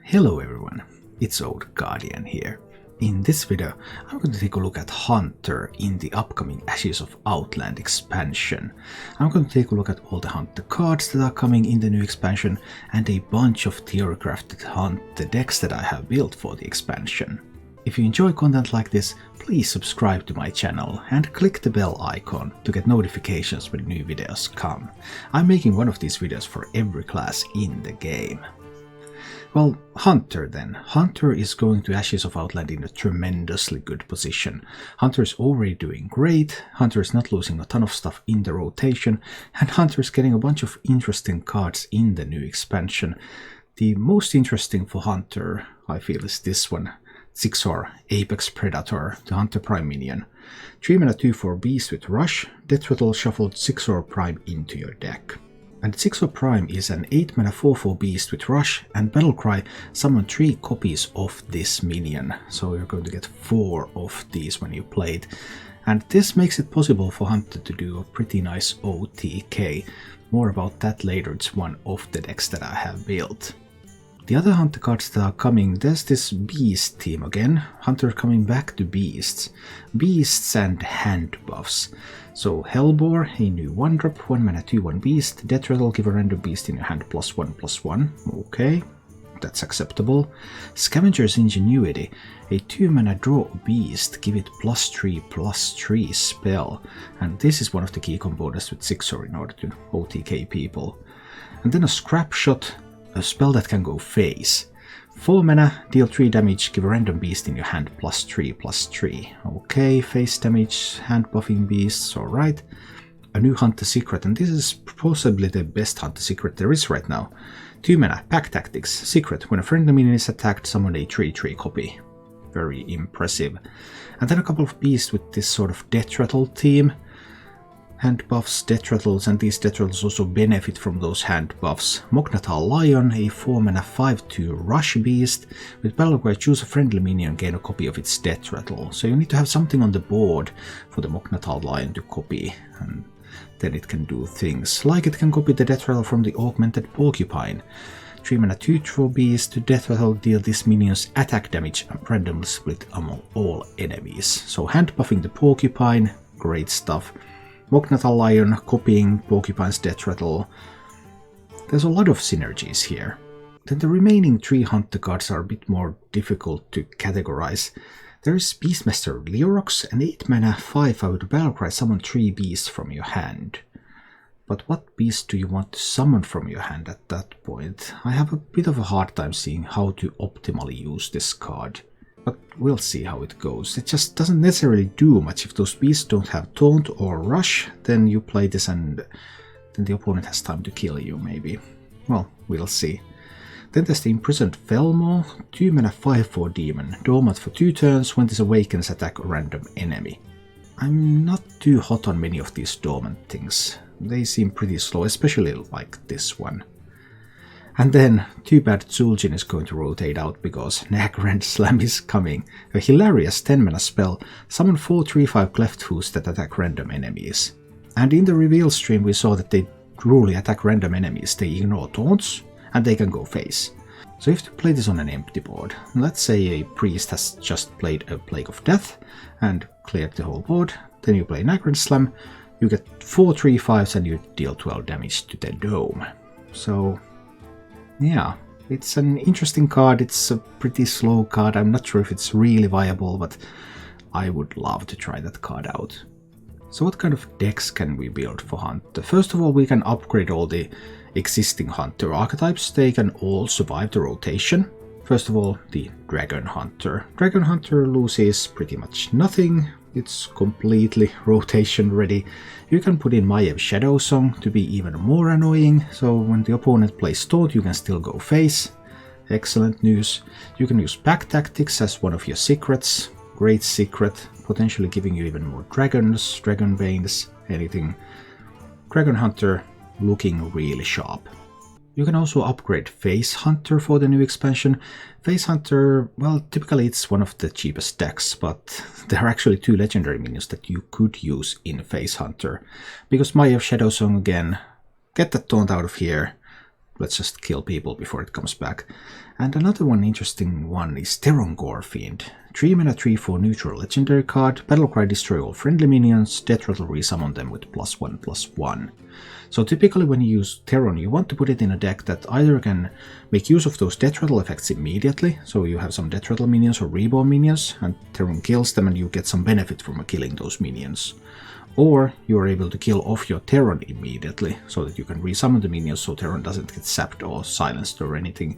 Hello everyone, it's Old Guardian here. In this video, I'm going to take a look at Hunter in the upcoming Ashes of Outland expansion. I'm going to take a look at all the Hunter cards that are coming in the new expansion and a bunch of theorycrafted Hunter decks that I have built for the expansion. If you enjoy content like this, please subscribe to my channel and click the bell icon to get notifications when new videos come. I'm making one of these videos for every class in the game. Well, Hunter then. Hunter is going to Ashes of Outland in a tremendously good position. Hunter is already doing great, Hunter is not losing a ton of stuff in the rotation, and Hunter is getting a bunch of interesting cards in the new expansion. The most interesting for Hunter, I feel, is this one. 6-or Apex Predator, the Hunter Prime minion. 3 mana 2/4 beast with rush, death rattle shuffled 6-or Prime into your deck. And 6-or Prime is an 8 mana 4/4 beast with rush and battlecry, summon 3 copies of this minion. So you're going to get 4 of these when you play it. And this makes it possible for Hunter to do a pretty nice OTK. More about that later, it's one of the decks that I have built. The other Hunter cards that are coming, there's this Beast team again. Hunter coming back to Beasts. Beasts and hand buffs. So Hellbore, a new 1-drop, 1 mana 2/1 beast. Death rattle, give a random beast in your hand +1/+1. Okay, that's acceptable. Scavenger's Ingenuity, a 2 mana draw a beast, give it +3/+3 spell. And this is one of the key components with 6-or in order to OTK people. And then a Scrap Shot, a spell that can go phase. 4 mana, deal 3 damage, give a random beast in your hand +3/+3. Okay, phase damage, hand buffing beasts, alright. A new Hunter secret, and this is possibly the best Hunter secret there is right now. 2 mana, Pack Tactics, secret. When a friendly minion is attacked, summon a 3/3 copy. Very impressive. And then a couple of beasts with this sort of death rattle theme. Hand buffs, death rattles, and these death rattles also benefit from those hand buffs. Mognatal Lion, a 4 mana 5/2 rush beast. With battlecry, choose a friendly minion, gain a copy of its death rattle. So you need to have something on the board for the Mognatal Lion to copy, and then it can do things. Like it can copy the death rattle from the augmented porcupine. 3 mana 2/4 beast, to death rattle, deal this minion's attack damage and randomly split among all enemies. So hand buffing the porcupine, great stuff. Mognatal Lion, copying Porcupine's death rattle. There's a lot of synergies here. Then the remaining 3 Hunter cards are a bit more difficult to categorize. There's Beastmaster Leorox, an 8 mana 5/5 with battlecry, summon 3 beasts from your hand. But what beast do you want to summon from your hand at that point? I have a bit of a hard time seeing how to optimally use this card. But we'll see how it goes. It just doesn't necessarily do much. If those beasts don't have taunt or rush, then you play this and then the opponent has time to kill you, maybe. Well, we'll see. Then there's the Imprisoned Felmaw, 2 mana 5/4 demon. Dormant for 2 turns, when this awakens, attack a random enemy. I'm not too hot on many of these dormant things. They seem pretty slow, especially like this one. And then, too bad Zul'jin is going to rotate out because Nagrand Slam is coming. A hilarious 10 mana spell, summon 4 3/5 Cleft Hooves that attack random enemies. And in the reveal stream we saw that they truly attack random enemies, they ignore taunts, and they can go phase. So if you play this on an empty board, let's say a priest has just played a Plague of Death and cleared the whole board, then you play Nagrand Slam, you get 4 3/5s and you deal 12 damage to the dome. So yeah, it's an interesting card, it's a pretty slow card, I'm not sure if it's really viable, but I would love to try that card out. So what kind of decks can we build for Hunter? First of all, we can upgrade all the existing Hunter archetypes, they can all survive the rotation. First of all, the Dragon Hunter. Dragon Hunter loses pretty much nothing. It's completely rotation ready. You can put in Maiev Shadowsong to be even more annoying, so when the opponent plays taunt you can still go phase. Excellent news. You can use Pack Tactics as one of your secrets. Great secret, potentially giving you even more dragons, dragon veins, anything. Dragon Hunter looking really sharp. You can also upgrade Face Hunter for the new expansion. Face Hunter, well, typically it's one of the cheapest decks, but there are actually 2 legendary minions that you could use in Face Hunter. Because Maiev Shadowsong again, get that taunt out of here, let's just kill people before it comes back. And another one interesting one is Terran Fiend. 3 mana 3/4 neutral legendary card, battlecry destroy all friendly minions, death rattle resummon them with +1/+1. So typically when you use Terran, you want to put it in a deck that either can make use of those death rattle effects immediately, so you have some death rattle minions or reborn minions, and Terran kills them and you get some benefit from killing those minions. Or you are able to kill off your Terran immediately, so that you can resummon the minions so Terran doesn't get sapped or silenced or anything.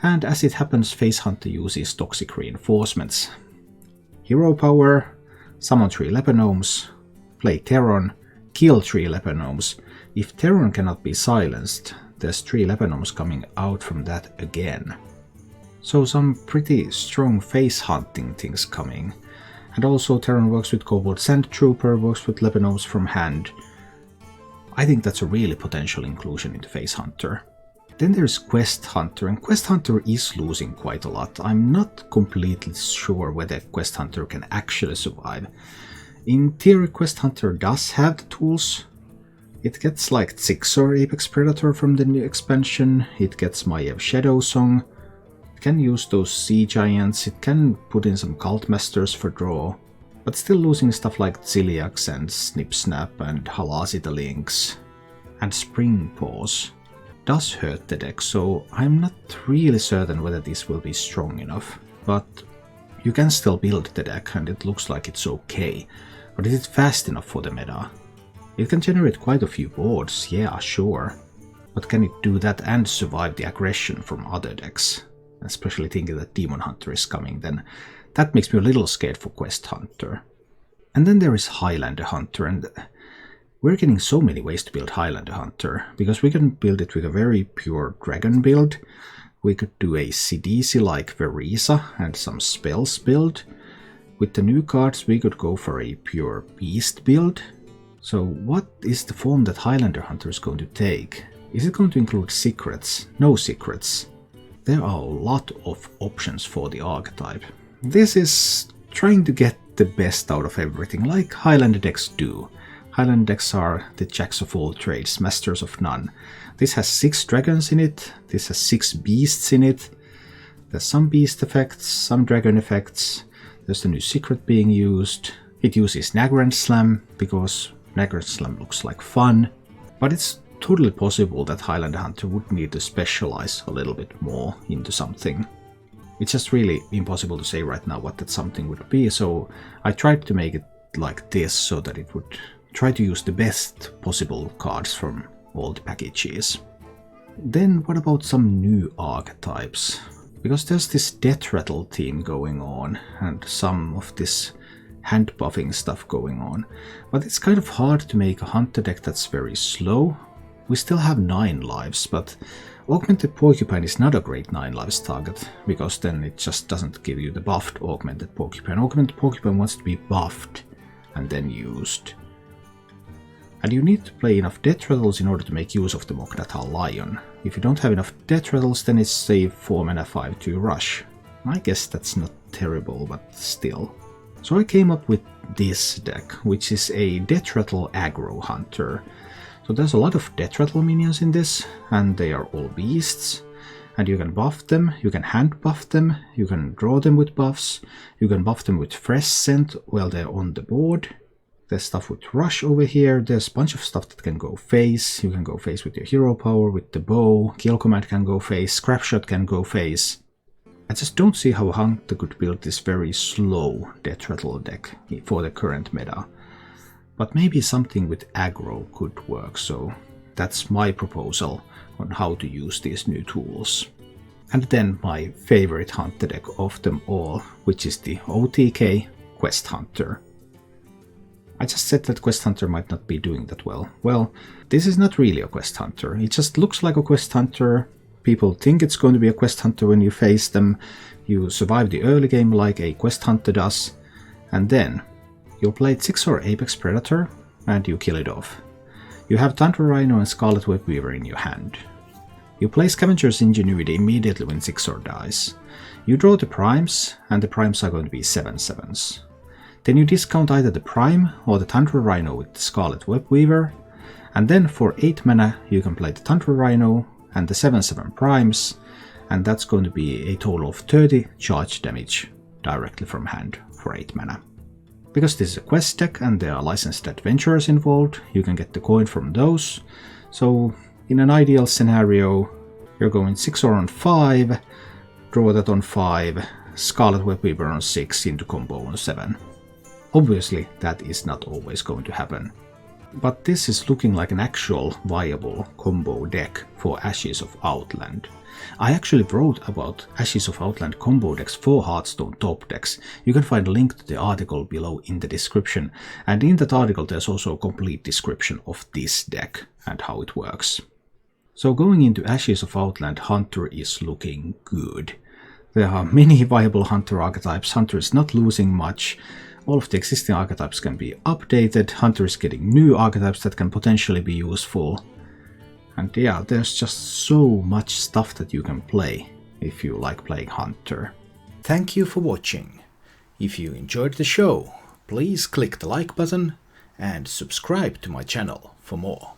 And as it happens, Face Hunter uses toxic reinforcements. Hero power, summon 3 leper gnomes, play Terran, kill 3 leper gnomes. If Terran cannot be silenced, there's 3 leper gnomes coming out from that again. So some pretty strong face hunting things coming. And also Terran works with Kobold Sand Trooper, works with leper gnomes from hand. I think that's a really potential inclusion into Face Hunter. Then there's Quest Hunter, and Quest Hunter is losing quite a lot. I'm not completely sure whether Quest Hunter can actually survive. In theory, Quest Hunter does have the tools. It gets like Zigzor Apex Predator from the new expansion, it gets Maiev Shadow Song, it can use those Sea Giants, it can put in some Cult Masters for draw, but still losing stuff like Ziliax and Snip Snap and Halasita Lynx and Spring Paws does hurt the deck, so I'm not really certain whether this will be strong enough, but you can still build the deck and it looks like it's okay. But is it fast enough for the meta? It can generate quite a few boards, yeah, sure, but can it do that and survive the aggression from other decks? Especially thinking that Demon Hunter is coming, then that makes me a little scared for Quest Hunter. And then there is Highlander Hunter, and we're getting so many ways to build Highlander Hunter, because we can build it with a very pure dragon build, we could do a CDC like Verisa and some spells build. With the new cards we could go for a pure beast build. So what is the form that Highlander Hunter is going to take? Is it going to include secrets? No secrets. There are a lot of options for the archetype. This is trying to get the best out of everything, like Highlander decks do. Highlander decks are the jacks of all trades, masters of none. This has 6 dragons in it, this has 6 beasts in it. There's some beast effects, some dragon effects. There's the new secret being used. It uses Nagrand Slam, because Nagrand Slam looks like fun. But it's totally possible that Highlander Hunter would need to specialize a little bit more into something. It's just really impossible to say right now what that something would be, so I tried to make it like this so that it would try to use the best possible cards from all the packages. Then what about some new archetypes? Because there's this death rattle theme going on and some of this hand buffing stuff going on, but it's kind of hard to make a hunter deck that's very slow. We still have 9 lives, but Augmented Porcupine is not a great 9 lives target, because then it just doesn't give you the buffed Augmented Porcupine. Augmented Porcupine wants to be buffed and then used. And you need to play enough death rattles in order to make use of the Mok'Nathal Lion. If you don't have enough death rattles, then it's a 4 mana 5/2 rush. I guess that's not terrible, but still. So I came up with this deck, which is a death rattle aggro hunter. So there's a lot of death rattle minions in this, and they are all beasts. And you can buff them, you can hand buff them, you can draw them with buffs, you can buff them with fresh scent while they're on the board. There's stuff with rush over here, there's a bunch of stuff that can go face. You can go face with your hero power, with the bow, kill command can go face, scrapshot can go face. I just don't see how a hunter could build this very slow death rattle deck for the current meta. But maybe something with aggro could work, so that's my proposal on how to use these new tools. And then my favorite hunter deck of them all, which is the OTK Quest Hunter. I just said that Quest Hunter might not be doing that well. Well, this is not really a Quest Hunter. It just looks like a Quest Hunter. People think it's going to be a Quest Hunter when you face them. You survive the early game like a Quest Hunter does. And then you'll play Zigzor Apex Predator and you kill it off. You have Tundra Rhino and Scarlet Web Weaver in your hand. You play Scavenger's Ingenuity immediately when Zigzor dies. You draw the primes, and the primes are going to be 7/7s. Then you discount either the Prime or the Tundra Rhino with the Scarlet Web Weaver, and then for 8 mana you can play the Tundra Rhino and the 7/7 primes, and that's going to be a total of 30 charge damage directly from hand for 8 mana. Because this is a quest deck and there are licensed adventurers involved, you can get the coin from those. So in an ideal scenario, you're going 6 or on 5, draw that on 5, Scarlet Web Weaver on 6 into combo on 7. Obviously that is not always going to happen. But this is looking like an actual viable combo deck for Ashes of Outland. I actually wrote about Ashes of Outland combo decks for Hearthstone top decks. You can find a link to the article below in the description, and in that article there's also a complete description of this deck and how it works. So going into Ashes of Outland, Hunter is looking good. There are many viable Hunter archetypes, Hunter is not losing much. All of the existing archetypes can be updated, Hunter is getting new archetypes that can potentially be useful. And yeah, there's just so much stuff that you can play if you like playing Hunter. Thank you for watching. If you enjoyed the show, please click the like button and subscribe to my channel for more.